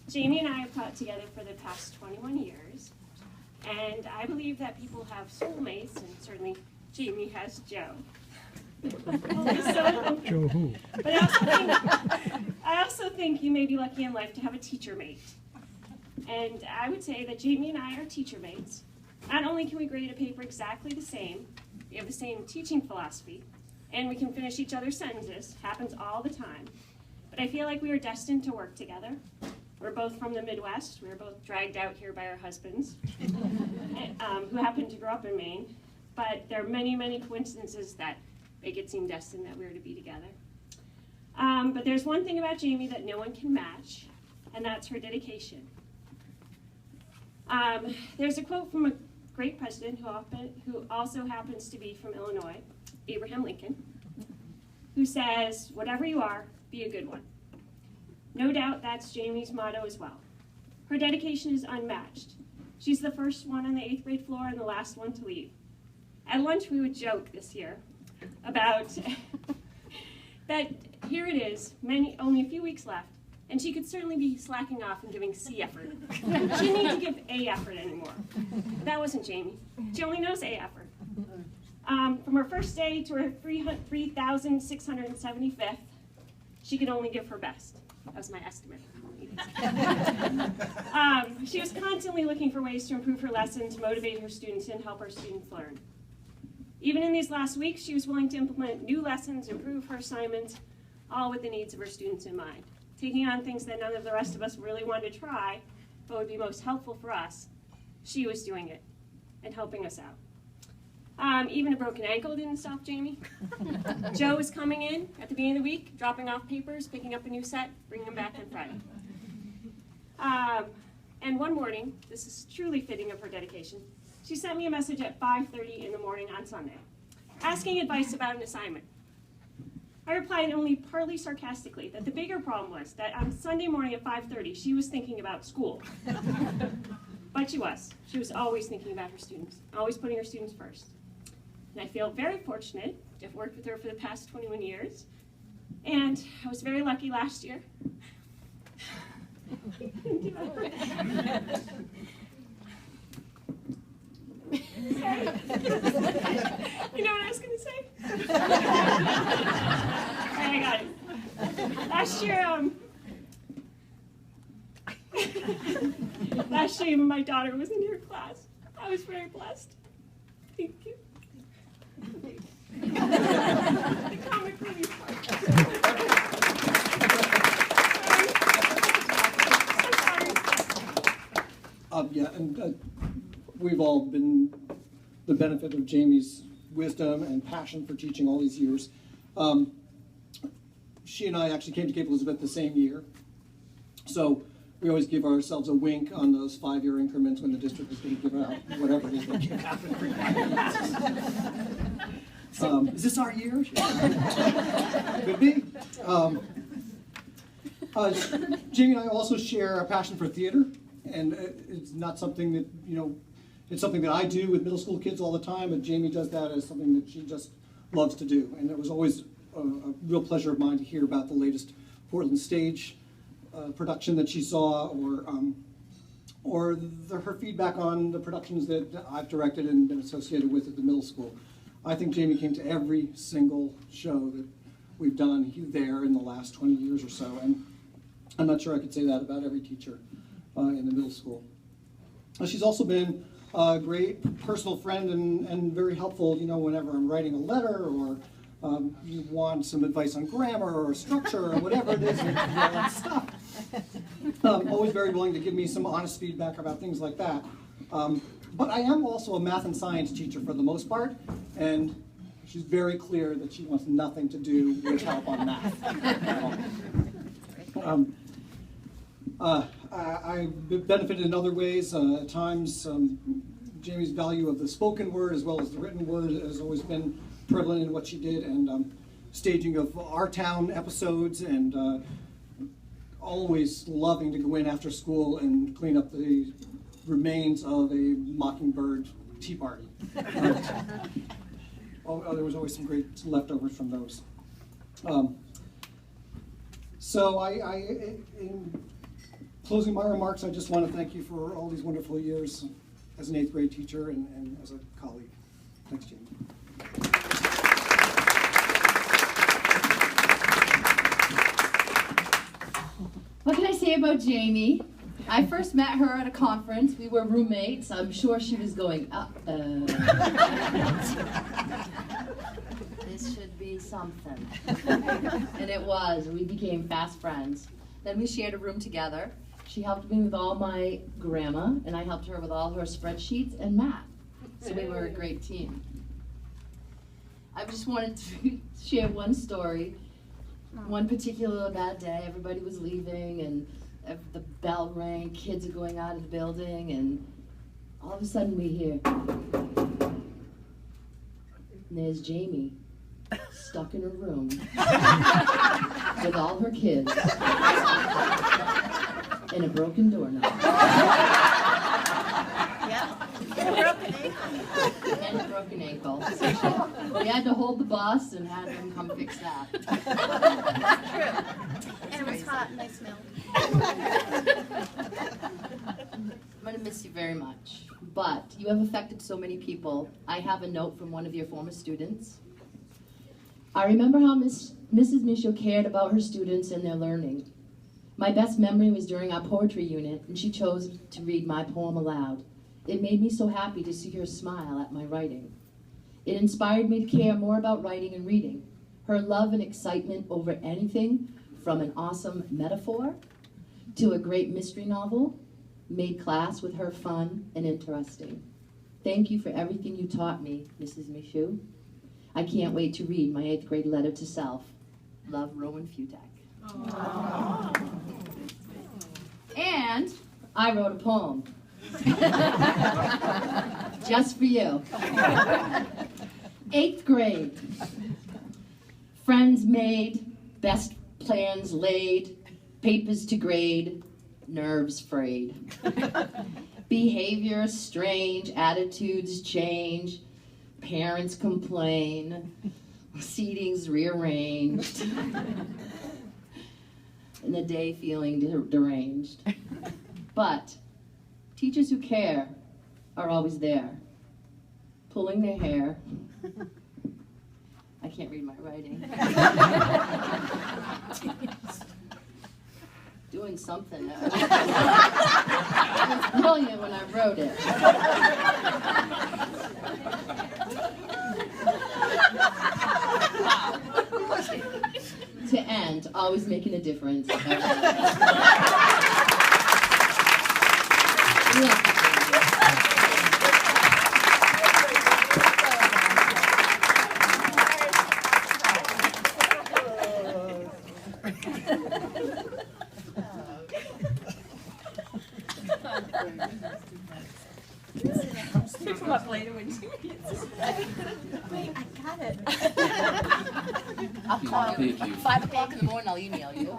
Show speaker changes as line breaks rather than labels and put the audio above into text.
Jamie and I have taught together for the past 21 years, and I believe that people have soulmates, and certainly Jamie has Joe.
Joe who?
But I also think you may be lucky in life to have a teacher mate. And I would say that Jamie and I are teacher mates. Not only can we grade a paper exactly the same, we have the same teaching philosophy, and we can finish each other's sentences, happens all the time. But I feel like we are destined to work together. We're both from the Midwest. We were both dragged out here by our husbands, who happen to grow up in Maine. But there are many, many coincidences that make it seem destined that we were to be together. But there's one thing about Jamie that no one can match, and that's her dedication. There's a quote from a great president who also happens to be from Illinois, Abraham Lincoln, who says, "Whatever you are, be a good one." No doubt that's Jamie's motto as well. Her dedication is unmatched. She's the first one on the 8th grade floor and the last one to leave. At lunch, we would joke this year about that here it is, only a few weeks left, and she could certainly be slacking off and giving C effort. She didn't need to give A effort anymore. That wasn't Jamie. She only knows A effort. From her first day to her 3,675th, she could only give her best. That was my estimate. She was constantly looking for ways to improve her lessons, motivate her students, and help her students learn. Even in these last weeks, she was willing to implement new lessons, improve her assignments, all with the needs of her students in mind. Taking on things that none of the rest of us really wanted to try, but would be most helpful for us, she was doing it and helping us out. Even a broken ankle didn't stop Jamie. Joe was coming in at the beginning of the week, dropping off papers, picking up a new set, bringing them back on Friday. And one morning, this is truly fitting of her dedication, she sent me a message at 5:30 in the morning on Sunday, asking advice about an assignment. I replied only partly sarcastically that the bigger problem was that on Sunday morning at 5:30, she was thinking about school. But she was. She was always thinking about her students, always putting her students first. And I feel very fortunate to have worked with her for the past 21 years. And I was very lucky last year. Sorry. You know what I was going to say? All right, I got it. Last year, my daughter was in your class. I was very blessed. Thank you. The comic relief part.
We've all been the benefit of Jamie's wisdom and passion for teaching all these years. She and I actually came to Cape Elizabeth the same year. So we always give ourselves a wink on those 5-year increments when the district is going to give out whatever it is they give out every 5 years. Is this our year? Could be. Jamie and I also share a passion for theater, and it's not something that, it's something that I do with middle school kids all the time, but Jamie does that as something that she just loves to do. And it was always a real pleasure of mine to hear about the latest Portland Stage production that she saw, or her feedback on the productions that I've directed and been associated with at the middle school. I think Jamie came to every single show that we've done there in the last 20 years or so, and I'm not sure I could say that about every teacher in the middle school. She's also been a great personal friend and very helpful, whenever I'm writing a letter or you want some advice on grammar or structure or whatever it is, and all that stuff. Always very willing to give me some honest feedback about things like that. But I am also a math and science teacher for the most part, and she's very clear that she wants nothing to do with help on math. I've benefited in other ways. At times, Jamie's value of the spoken word as well as the written word has always been prevalent in what she did, and staging of Our Town episodes, and always loving to go in after school and clean up the remains of a Mockingbird tea party. There was always some great leftovers from those. So in closing my remarks, I just want to thank you for all these wonderful years as an 8th grade teacher and as a colleague. Thanks, Jamie.
What can I say about Jamie? I first met her at a conference. We were roommates. I'm sure she was going, this should be something. And it was. We became fast friends. Then we shared a room together. She helped me with all my grammar, and I helped her with all her spreadsheets and math. So we were a great team. I just wanted to share one story. One particular bad day, everybody was leaving, and the bell rang, kids are going out of the building, and all of a sudden we hear, and there's Jamie stuck in a room with all her kids and a broken doorknob. And a broken ankle. So we had to hold the bus and had them come fix that.
That's true. And it was hot and I smelled.
I'm going to miss you very much, but you have affected so many people. I have a note from one of your former students. I remember how Mrs. Michaud cared about her students and their learning. My best memory was during our poetry unit, and she chose to read my poem aloud. It made me so happy to see her smile at my writing. It inspired me to care more about writing and reading. Her love and excitement over anything, from an awesome metaphor to a great mystery novel, made class with her fun and interesting. Thank you for everything you taught me, Mrs. Michaud. I can't wait to read my 8th grade letter to self. Love, Rowan Futak. And I wrote a poem. Just for you. 8th grade. Friends made, best plans laid, papers to grade, nerves frayed. Behavior strange, attitudes change, parents complain, seating's rearranged, and the day feeling deranged. But teachers who care are always there, pulling their hair. I can't read my writing. Doing something. I was brilliant when I wrote it. To end, always making a difference.
Pick them up later when she gets. Wait, I got it. I'll call you. 5 o'clock in the morning, I'll email you.